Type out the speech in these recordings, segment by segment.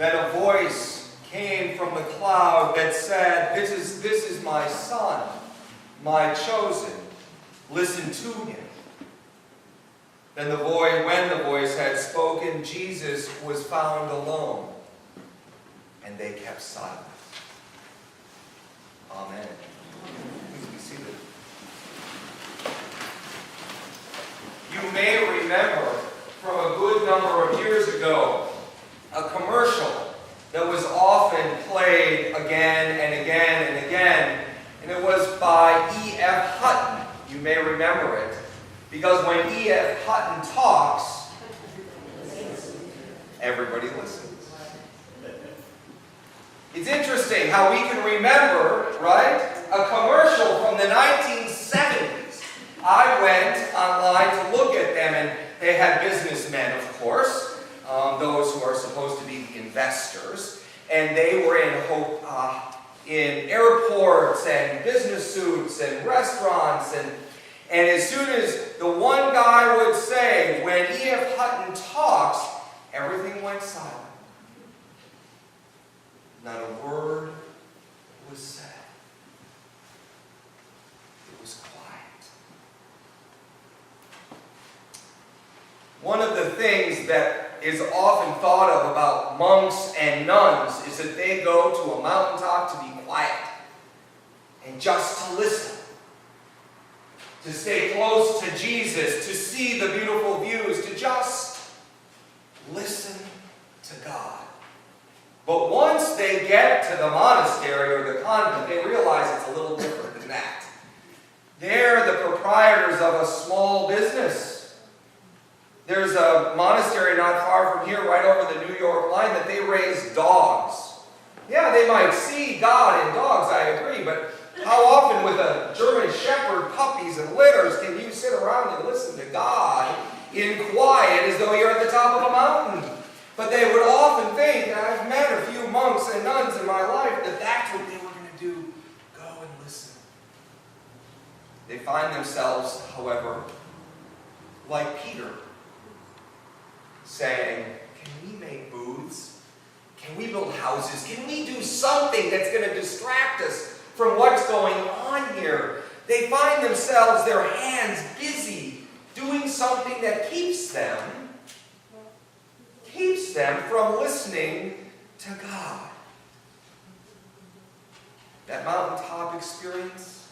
Then a voice came from the cloud that said, this is my son, my chosen. Listen to him. Then when the voice had spoken, Jesus was found alone, and they kept silent. Amen. Please be seated. You may remember from a good number of years ago a commercial that was often played again and again and again, and it was by E.F. Hutton. You may remember it, because when E.F. Hutton talks, everybody listens. It's interesting how we can remember, right, a commercial from the 1970s. I went online to look at them, and they had businessmen, of course, those who are supposed to be the investors, and they were in airports and business suits and restaurants, and as soon as the one guy would say, when E.F. Hutton talks, everything went silent. Not a word was said. It was quiet. One of the things that is often thought of about monks and nuns is that they go to a mountaintop to be quiet and just to listen, to stay close to Jesus, to see the beautiful views, to just listen to God. But once they get to the monastery or the convent, they realize it's a little different than that. They're the proprietors of a small business. There's a monastery not far from here, right over the New York line, that they raise dogs. Yeah, they might see God in dogs, I agree, but how often with a German Shepherd, puppies, and litters can you sit around and listen to God in quiet as though you're at the top of a mountain? But they would often think, and I've met a few monks and nuns in my life, that that's what they were going to do, go and listen. They find themselves, however, like Peter, saying, can we make booths? Can we build houses? Can we do something that's going to distract us from what's going on here? They find themselves, their hands busy, doing something that keeps them from listening to God. That mountaintop experience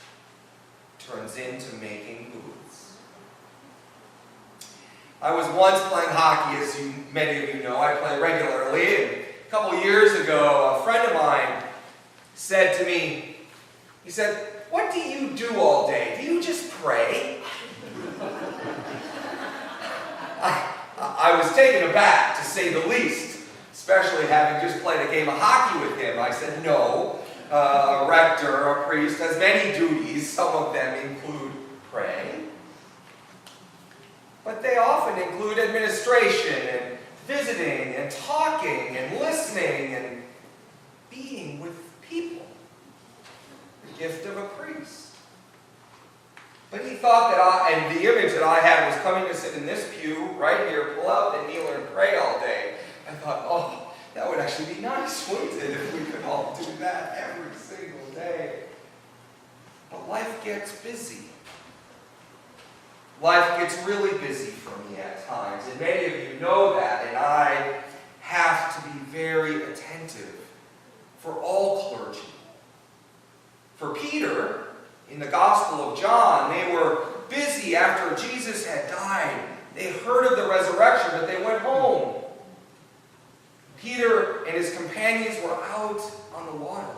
turns into making booths. I was once playing hockey, as many of you know. I play regularly, and a couple years ago, a friend of mine said to me, he said, "What do you do all day? Do you just pray?" I was taken aback, to say the least, especially having just played a game of hockey with him. I said, no, a rector, a priest, has many duties. Some of them include praying. But they often include administration and visiting and talking and listening and being with people. The gift of a priest. But he thought that and the image that I had was coming to sit in this pew right here, pull out the kneeler and pray all day. I thought, oh, that would actually be nice, wouldn't it, if we could all do that every single day. But life gets busy. Life gets really busy for me at times, and many of you know that, and I have to be very attentive for all clergy. For Peter, in the Gospel of John, they were busy after Jesus had died. They heard of the resurrection, but they went home. Peter and his companions were out on the water.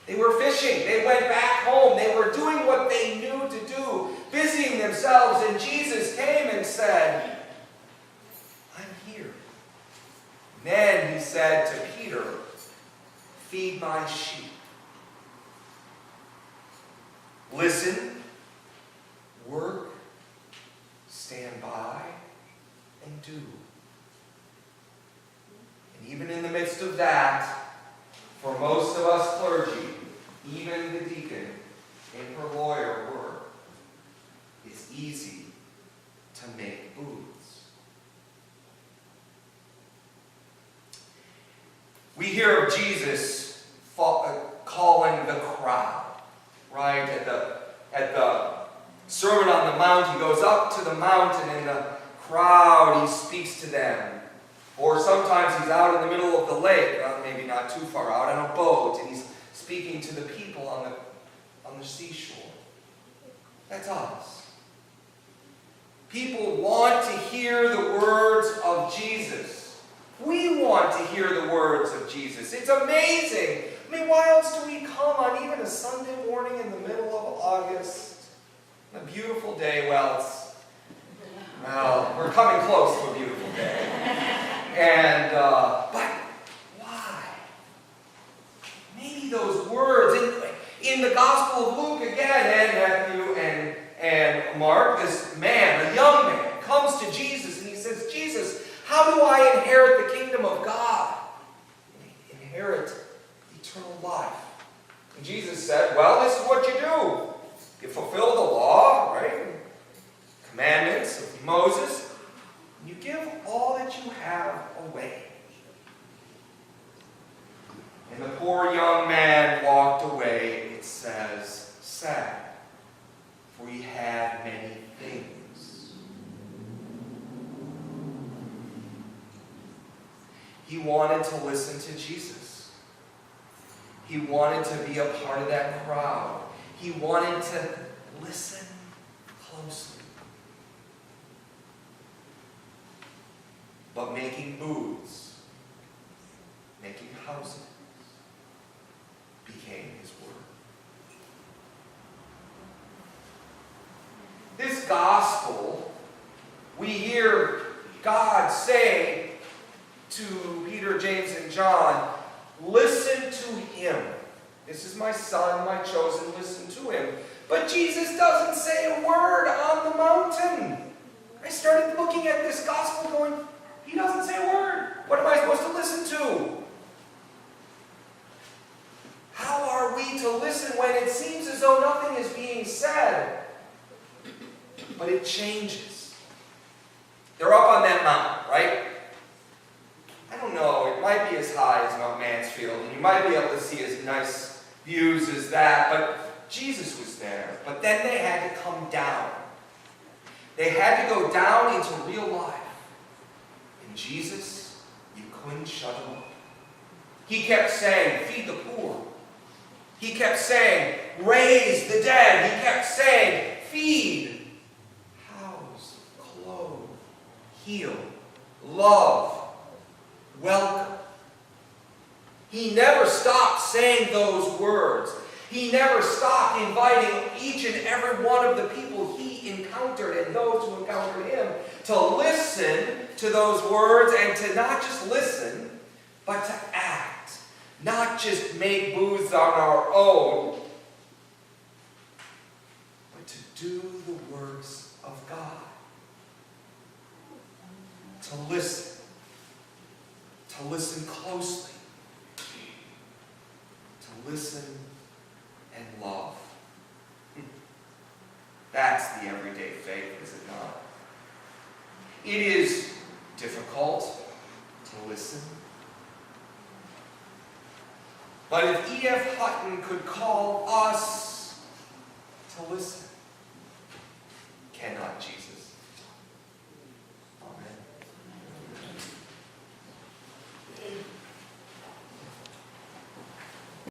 They were fishing. They went back home. They were doing what they knew to do, busying themselves, and Jesus came and said, I'm here. Then he said to Peter, feed my sheep. Listen, work, stand by, and do. And even in the midst of that, for most of us clergy, even the deacon in her lawyer work, it's easy to make booths. We hear of Jesus calling the crowd, right? At the Sermon on the Mount, he goes up to the mountain and the crowd, he speaks to them. Or sometimes he's out in the middle of the lake, maybe not too far out, on a boat, and he's speaking to the people on the seashore. That's us. People want to hear the words of Jesus. We want to hear the words of Jesus. It's amazing. I mean, why else do we come on even a Sunday morning in the middle of August? A beautiful day. Well, we're coming close to a beautiful day. And, but why? Maybe those words, in the Gospel of Luke again, and Matthew and Mark, this man, a young man, comes to Jesus and he says, Jesus, how do I inherit the kingdom of God? Inherit eternal life. And Jesus said, well, this is what you do. You fulfill the law, right? Commandments of Moses. And you give all that you have away. And the poor young man walked away, it says, sad, for he had many things. He wanted to listen to Jesus. He wanted to be a part of that crowd. He wanted to listen closely. But making booths, making houses, became his word. This gospel, we hear God say to Peter, James, and John, listen to him. This is my son, my chosen, listen to him. But Jesus doesn't say a word on the mountain. I started looking at this gospel going, he doesn't say a word. What am I supposed to listen to? How are we to listen when it seems as though nothing is being said? But it changes. They're up on that mountain, right? I don't know, it might be as high as Mount Mansfield, and you might be able to see as nice views as that, but Jesus was there. But then they had to come down. They had to go down into real life. And Jesus, you couldn't shut him up. He kept saying, feed the poor. He kept saying, raise the dead. He kept saying, feed, house, clothe, heal, love, welcome. He never stopped saying those words. He never stopped inviting each and every one of the people he encountered and those who encountered him to listen to those words, and to not just listen, but to act. Not just make booths on our own, but to do the works of God. To listen closely, to listen and love. That's the everyday faith, is it not? It is difficult to listen. But if E.F. Hutton could call us to listen, cannot Jesus?